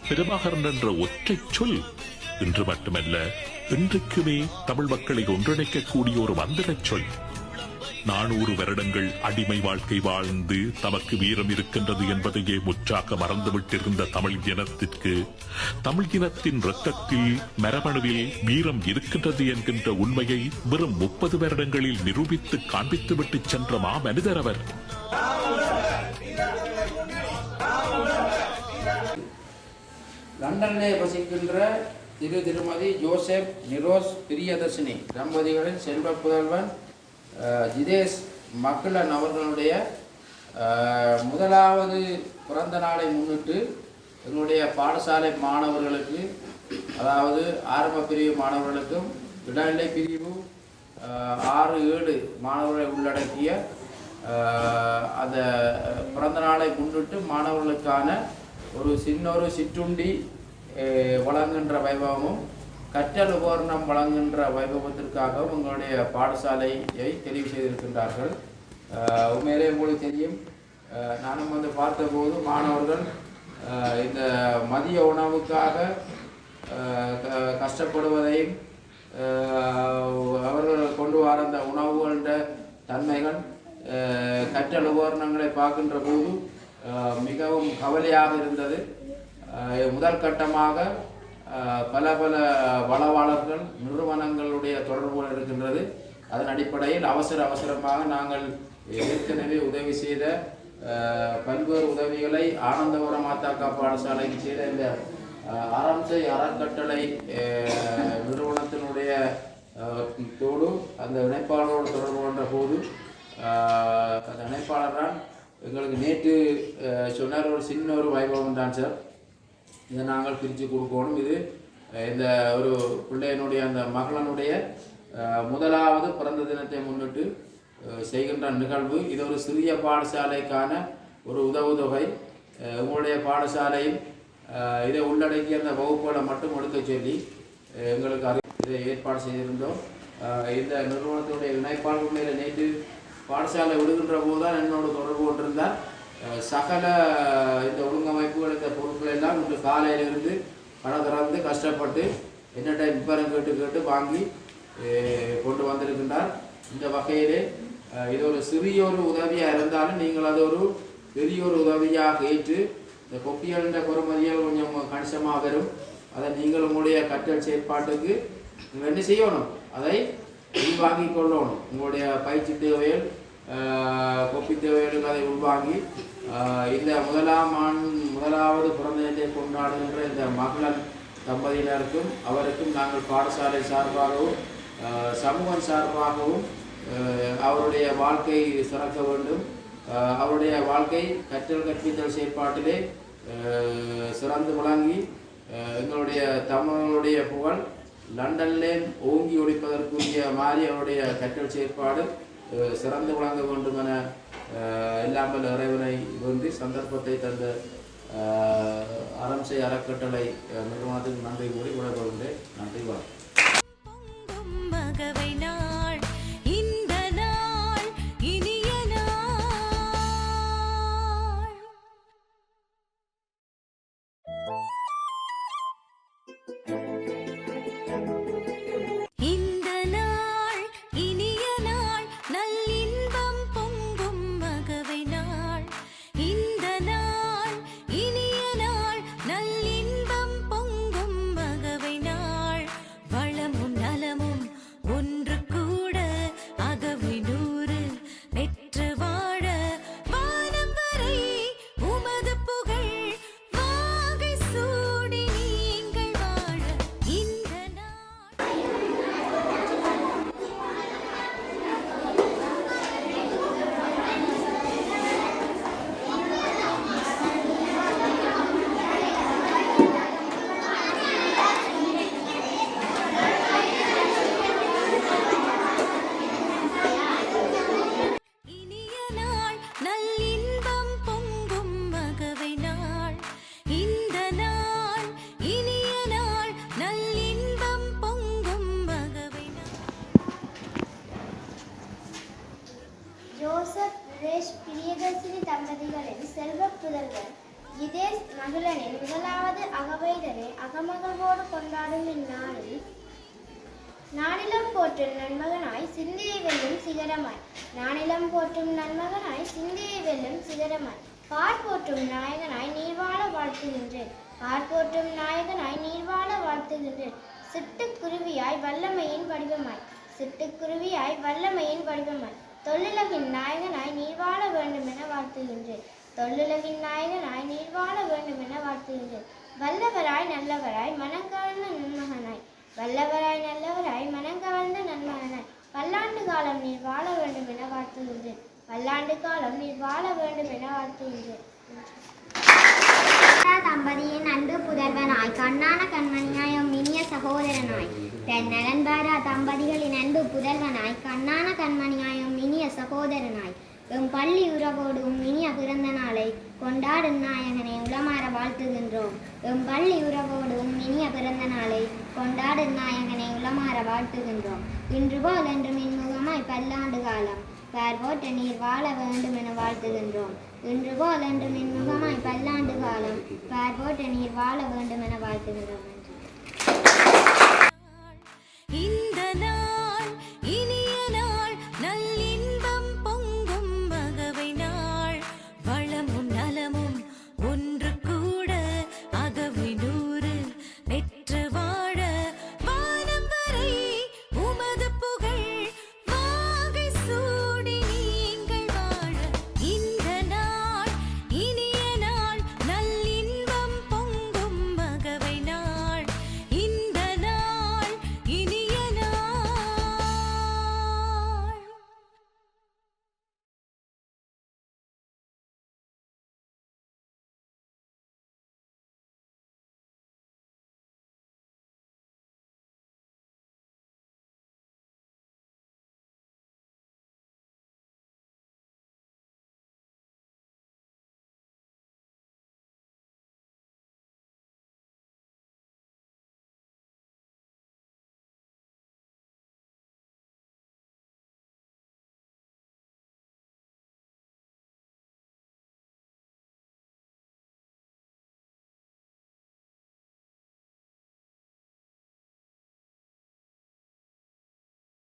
பிரபாகரன் என்ற ஒற்றை சொல் இன்று மட்டுமல்ல இன்றைக்குமே தமிழ் மக்களை ஒன்றிணைக்கக்கூடிய ஒரு மந்திரச் சொல். 400 வருடங்கள் அடிமை வாழ்க்கை வாழ்ந்து தமக்கு வீரம் இருக்கின்றது என்பதையே முற்றாக மறந்துவிட்டிருந்த தமிழ் இனத்திற்கு தமிழ் இனத்தின் இரத்தத்தில் மரபணுவில் வீரம் இருக்கின்றது என்கின்ற உண்மையை வெறும் 30 வருடங்களில் நிரூபித்து காண்பித்துவிட்டு சென்ற மனிதர் அவர். லண்டனிலே வசிக்கின்ற திருமதி ஜோசப் நிரோஸ் பிரியதர்ஷினி தம்பதிகளின் செல்வ புதல்வன் ஜிதேஷ் மக்களன் அவர்களுடைய முதலாவது பிறந்த நாளை முன்னிட்டு எங்களுடைய பாடசாலை மாணவர்களுக்கு, அதாவது ஆரம்ப பிரிவு மாணவர்களுக்கும் இடைநிலை பிரிவு 6-7 மாணவர்களை உள்ளடக்கிய அந்த பிறந்த நாளை முன்னிட்டு மாணவர்களுக்கான ஒரு சிற்றுண்டி வழங்குகின்ற வைபவமும் கற்றல் உபகரணம் வழங்குகின்ற வைபவத்திற்காகவும் உங்களுடைய பாடசாலையை தெரிவு செய்திருக்கின்றார்கள். உண்மையிலே உங்களுக்கு தெரியும், நானும் பார்த்தபோது மாணவர்கள் இந்த மதிய உணவுக்காக கஷ்டப்படுவதையும் அவர்கள் கொண்டு வர அந்த உணவுகள தன்மைகள் கற்றல் உபகரணங்களை பார்க்கின்ற போது மிகவும் கவலையாக இருந்தது. முதல் கட்டமாக பல வளவாளர்கள் நிறுவனங்களுடைய தொடர்புகள் இருக்கின்றது. அதன் அடிப்படையில் அவசரமாக நாங்கள் ஏற்கனவே உதவி செய்த பல்வேறு உதவிகளை ஆனந்தபுரம் மாதாக்கா பாடசாலைக்கு செய்த இந்த ஆரம்சை அறக்கட்டளை நிறுவனத்தினுடைய தோடு அந்த இணைப்பாளரோடு தொடர்பு கொண்ட போது அந்த இணைப்பாளர் தான் எங்களுக்கு நேற்று சொன்னார், ஒரு சின்ன ஒரு வைபவம் தான் சார், இதை நாங்கள் பிரித்து கொடுக்கணும். இது இந்த ஒரு பிள்ளையினுடைய அந்த மகளனுடைய முதலாவது பிறந்த தினத்தை முன்னிட்டு செய்கின்ற நிகழ்வு. இது ஒரு சிறிய பாடசாலைக்கான ஒரு உதவுதொகை. உங்களுடைய பாடசாலையில் இதை உள்ளடக்கிய அந்த வகுப்புகளை மட்டும் எடுக்க சொல்லி எங்களுக்கு இதை ஏற்பாடு செய்திருந்தோம். இந்த நிறுவனத்துடைய இணைப்பாளர் உண்மையில் நேற்று பாடசாலை விடுகின்ற போது தான் என்னோட தொடர்பு கொண்டிருந்தார். சகல இந்த ஒழுங்கமைப்புகள் இந்த பொருட்கள் எல்லாம் இன்று காலையிலிருந்து பண திறந்து கஷ்டப்பட்டு என்ன டைம் விவரம் கேட்டு வாங்கி கொண்டு வந்திருக்கின்றார். இந்த வகையிலே இது ஒரு சிறிய ஒரு உதவியாக இருந்தாலும் நீங்கள் அது ஒரு பெரிய ஒரு உதவியாக ஏற்று இந்த கொப்பியல்ன்ற பொறுமதியால் கொஞ்சம் கணிசமாக வரும். அதை நீங்கள் உங்களுடைய கற்றல் செயற்பாட்டுக்கு நீங்கள் என்ன செய்யணும், அதை உள்வாங்கி கொள்ளணும். உங்களுடைய பயிற்சி தேவைகள் கொப்பி தேவைகளுக்கு அதை உள்வாங்கி இந்த முதலாவது பிறந்த தினத்தை கொண்டாடுகின்ற இந்த மகளன் தம்பதியினருக்கும் அவருக்கும் நாங்கள் பாடசாலை சார்பாகவும் சமூகம் சார்பாகவும் அவருடைய வாழ்க்கை சிறக்க வேண்டும், அவருடைய வாழ்க்கை கற்றல் கற்பித்தல் செயற்பாட்டிலே சிறந்து விளங்கி எங்களுடைய தமிழர்களுடைய புகழ் லண்டன்லே ஓங்கி ஒழிப்பதற்குரிய மாதிரி அவருடைய கற்றல் செயற்பாடு சிறந்து விளங்க வேண்டும் என இல்லாமல் இறைவனை வேண்டி சந்தர்ப்பத்தை தந்த அறம்சை அறக்கட்டளை நிறுவனத்துக்கு நன்றி கூறி விடைபெறுகின்றேன். நன்றி, வணக்கம். நல்லின்பம் பொங்கும் மகவை மனிதரை அகமகிழ்வோடு கொண்டாடும் இந்நாளில் நானிலம் போற்றும் நன்மகனாய் சிந்தையை வெல்லும் சிகரமாய் நானிலம் போற்றும் நன்மகனாய் சிந்தையை வெல்லும் சிகரமாய் பார் போற்றும் நாயகனாய் நீர்வாழ வாழ்த்துகின்றேன் பார் போற்றும் நாயகனாய் நீர்வாழ வாழ்த்துகின்றேன் சிட்டுக்குருவியாய் வல்லமையின் வடிவமாய் சிட்டுக்குருவியாய் வல்லமையின் வடிவமாய் தொல்லுலகின் நாயகனாய் நீர்வாழ வேண்டும் என வாழ்த்துகின்றேன் தொல்லுலகின் நாயகனாய் நீர்வாழ வேண்டும் என வாழ்த்துகின்றேன் வல்லவராய் நல்லவராய் மனங்கவர்ந்த நன்மகனாய் வல்லவராய் நல்லவராய் மனங்கவர்ந்த நன்மகனாய் பல்லாண்டு காலம் நீர் வாழ வேண்டும் என வாழ்த்துகின்றேன் பல்லாண்டு காலம் நீர் வாழ வேண்டும் என வாழ்த்துகின்றேன். தம்பதியின் அன்பு புதல்வனாய் கண்ணான கண்மணியாய் இனிய சகோதரனாய் நலன்பாரா தம்பதிகளின் அன்பு புதல்வனாய் கண்ணான கண்மணியாயும் இனிய சகோதரனாய் எம் பள்ளி உறவோடும் இனிய பிறந்த நாளை கொண்டாடும் நாயகனை உளமாற வாழ்த்துகின்றோம். எம் பள்ளி உறவோடும் இனிய பிறந்த நாளை கொண்டாடும் நாயகனை உளமாற வாழ்த்துகின்றோம். இன்று போல் என்றும் இன்முகமாய் பல்லாண்டு காலம் பார்வோட்ட நீர் வாழ வேண்டும் என வாழ்த்துகின்றோம். இன்று போல் என்றும் இன்முகமாய் பல்லாண்டு காலம் பார்வோட்ட நீர் வாழ வேண்டும் என வாழ்த்துகின்றோம்.